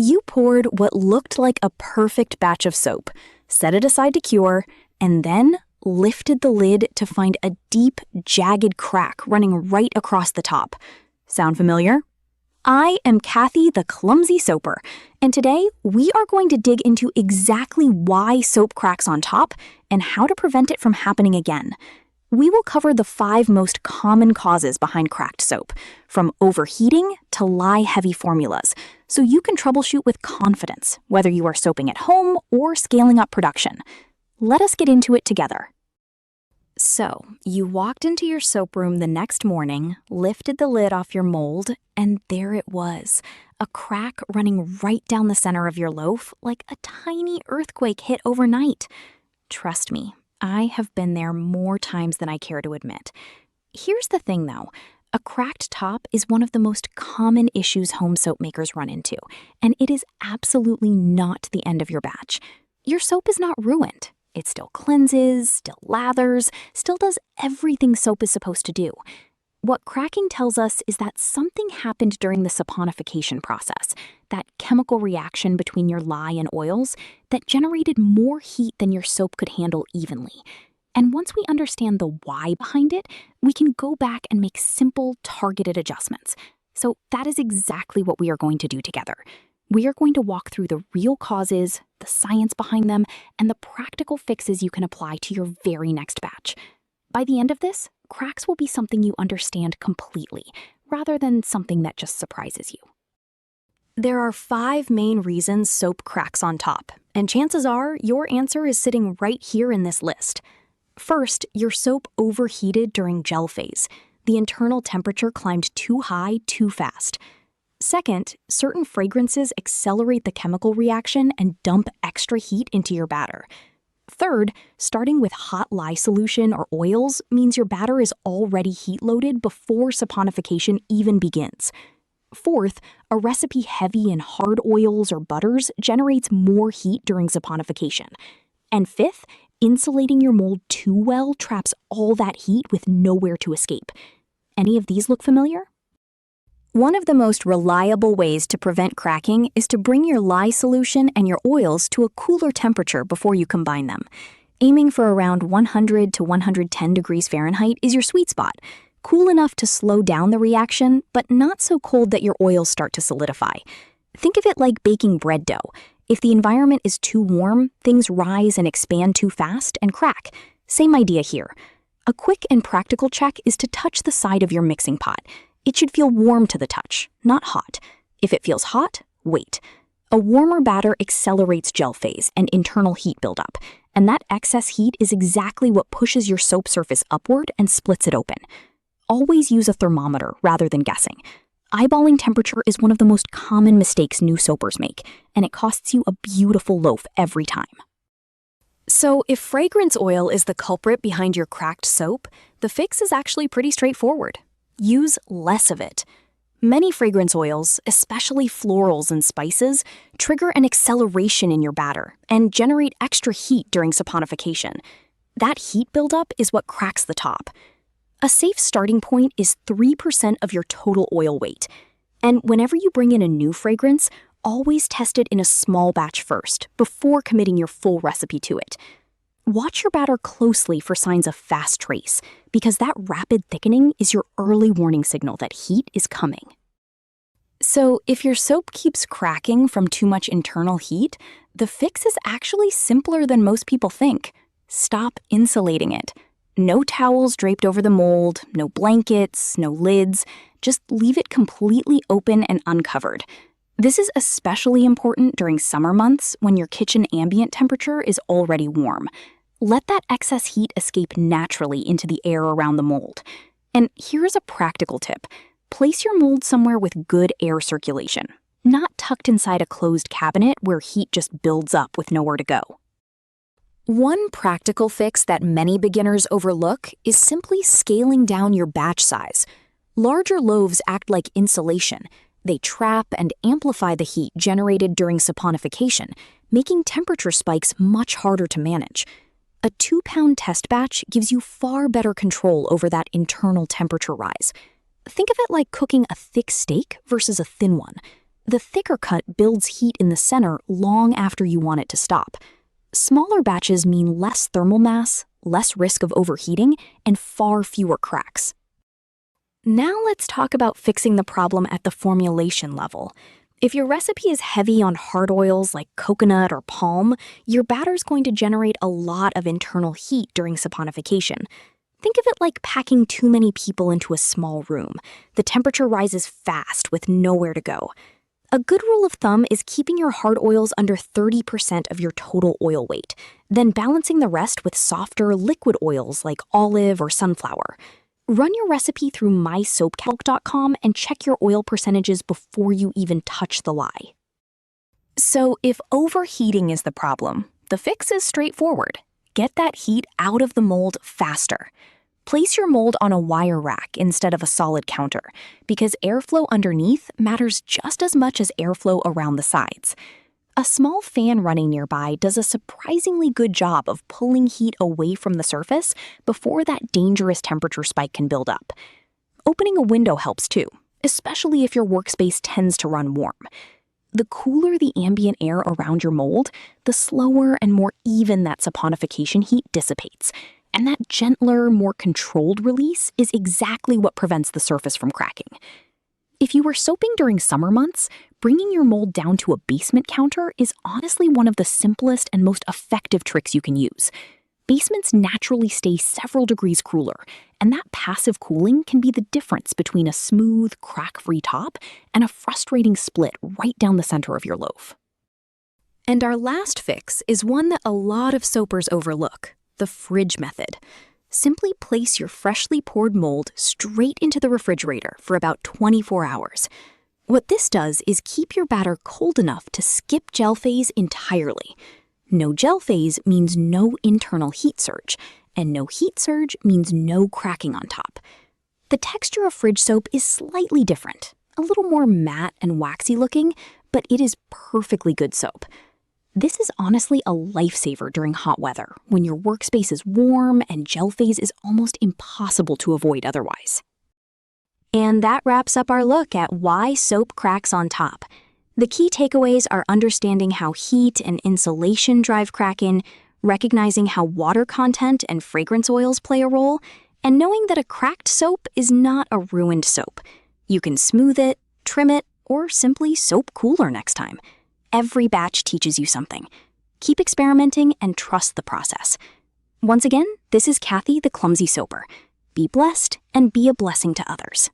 You poured what looked like a perfect batch of soap, set it aside to cure, and then lifted the lid to find a deep, jagged crack running right across the top. Sound familiar? I am Kathy, the Clumsy Soaper, and today we are going to dig into exactly why soap cracks on top and how to prevent it from happening again. We will cover the 5 most common causes behind cracked soap, from overheating to lye-heavy formulas, so you can troubleshoot with confidence, whether you are soaping at home or scaling up production. Let us get into it together. So, you walked into your soap room the next morning, lifted the lid off your mold, and there it was, a crack running right down the center of your loaf like a tiny earthquake hit overnight. Trust me, I have been there more times than I care to admit. Here's the thing though, a cracked top is one of the most common issues home soap makers run into, and it is absolutely not the end of your batch. Your soap is not ruined. It still cleanses, still lathers, still does everything soap is supposed to do. What cracking tells us is that something happened during the saponification process, that chemical reaction between your lye and oils that generated more heat than your soap could handle evenly. And once we understand the why behind it, we can go back and make simple, targeted adjustments. So that is exactly what we are going to do together. We are going to walk through the real causes, the science behind them, and the practical fixes you can apply to your very next batch. By the end of this, cracks will be something you understand completely, rather than something that just surprises you. There are 5 main reasons soap cracks on top, and chances are your answer is sitting right here in this list. First, your soap overheated during gel phase. The internal temperature climbed too high too fast. Second, certain fragrances accelerate the chemical reaction and dump extra heat into your batter. Third, starting with hot lye solution or oils means your batter is already heat-loaded before saponification even begins. Fourth, a recipe heavy in hard oils or butters generates more heat during saponification. And fifth, insulating your mold too well traps all that heat with nowhere to escape. Any of these look familiar? One of the most reliable ways to prevent cracking is to bring your lye solution and your oils to a cooler temperature before you combine them. Aiming for around 100 to 110 degrees Fahrenheit is your sweet spot. Cool enough to slow down the reaction, but not so cold that your oils start to solidify. Think of it like baking bread dough. If the environment is too warm, things rise and expand too fast and crack. Same idea here. A quick and practical check is to touch the side of your mixing pot. It should feel warm to the touch, not hot. If it feels hot, wait. A warmer batter accelerates gel phase and internal heat buildup, and that excess heat is exactly what pushes your soap surface upward and splits it open. Always use a thermometer rather than guessing. Eyeballing temperature is one of the most common mistakes new soapers make, and it costs you a beautiful loaf every time. So if fragrance oil is the culprit behind your cracked soap, the fix is actually pretty straightforward. Use less of it. Many fragrance oils, especially florals and spices, trigger an acceleration in your batter and generate extra heat during saponification. That heat buildup is what cracks the top. A safe starting point is 3% of your total oil weight. And whenever you bring in a new fragrance, always test it in a small batch first, before committing your full recipe to it. Watch your batter closely for signs of fast trace, because that rapid thickening is your early warning signal that heat is coming. So if your soap keeps cracking from too much internal heat, the fix is actually simpler than most people think. Stop insulating it. No towels draped over the mold, no blankets, no lids. Just leave it completely open and uncovered. This is especially important during summer months when your kitchen ambient temperature is already warm. Let that excess heat escape naturally into the air around the mold. And here's a practical tip. Place your mold somewhere with good air circulation, not tucked inside a closed cabinet where heat just builds up with nowhere to go. One practical fix that many beginners overlook is simply scaling down your batch size. Larger loaves act like insulation. They trap and amplify the heat generated during saponification, making temperature spikes much harder to manage. A 2-pound test batch gives you far better control over that internal temperature rise. Think of it like cooking a thick steak versus a thin one. The thicker cut builds heat in the center long after you want it to stop. Smaller batches mean less thermal mass, less risk of overheating, and far fewer cracks. Now let's talk about fixing the problem at the formulation level. If your recipe is heavy on hard oils like coconut or palm, your batter's going to generate a lot of internal heat during saponification. Think of it like packing too many people into a small room. The temperature rises fast with nowhere to go. A good rule of thumb is keeping your hard oils under 30% of your total oil weight, then balancing the rest with softer liquid oils like olive or sunflower. Run your recipe through mysoapcalc.com and check your oil percentages before you even touch the lye. So if overheating is the problem, the fix is straightforward. Get that heat out of the mold faster. Place your mold on a wire rack instead of a solid counter, because airflow underneath matters just as much as airflow around the sides. A small fan running nearby does a surprisingly good job of pulling heat away from the surface before that dangerous temperature spike can build up. Opening a window helps too, especially if your workspace tends to run warm. The cooler the ambient air around your mold, the slower and more even that saponification heat dissipates. And that gentler, more controlled release is exactly what prevents the surface from cracking. If you were soaping during summer months, bringing your mold down to a basement counter is honestly one of the simplest and most effective tricks you can use. Basements naturally stay several degrees cooler, and that passive cooling can be the difference between a smooth, crack-free top and a frustrating split right down the center of your loaf. And our last fix is one that a lot of soapers overlook: the fridge method. Simply place your freshly poured mold straight into the refrigerator for about 24 hours. What this does is keep your batter cold enough to skip gel phase entirely. No gel phase means no internal heat surge, and no heat surge means no cracking on top. The texture of fridge soap is slightly different, a little more matte and waxy looking, but it is perfectly good soap. This is honestly a lifesaver during hot weather, when your workspace is warm and gel phase is almost impossible to avoid otherwise. And that wraps up our look at why soap cracks on top. The key takeaways are understanding how heat and insulation drive cracking, recognizing how water content and fragrance oils play a role, and knowing that a cracked soap is not a ruined soap. You can smooth it, trim it, or simply soap cooler next time. Every batch teaches you something. Keep experimenting and trust the process. Once again, this is Kathy, the Clumsy Soaper. Be blessed and be a blessing to others.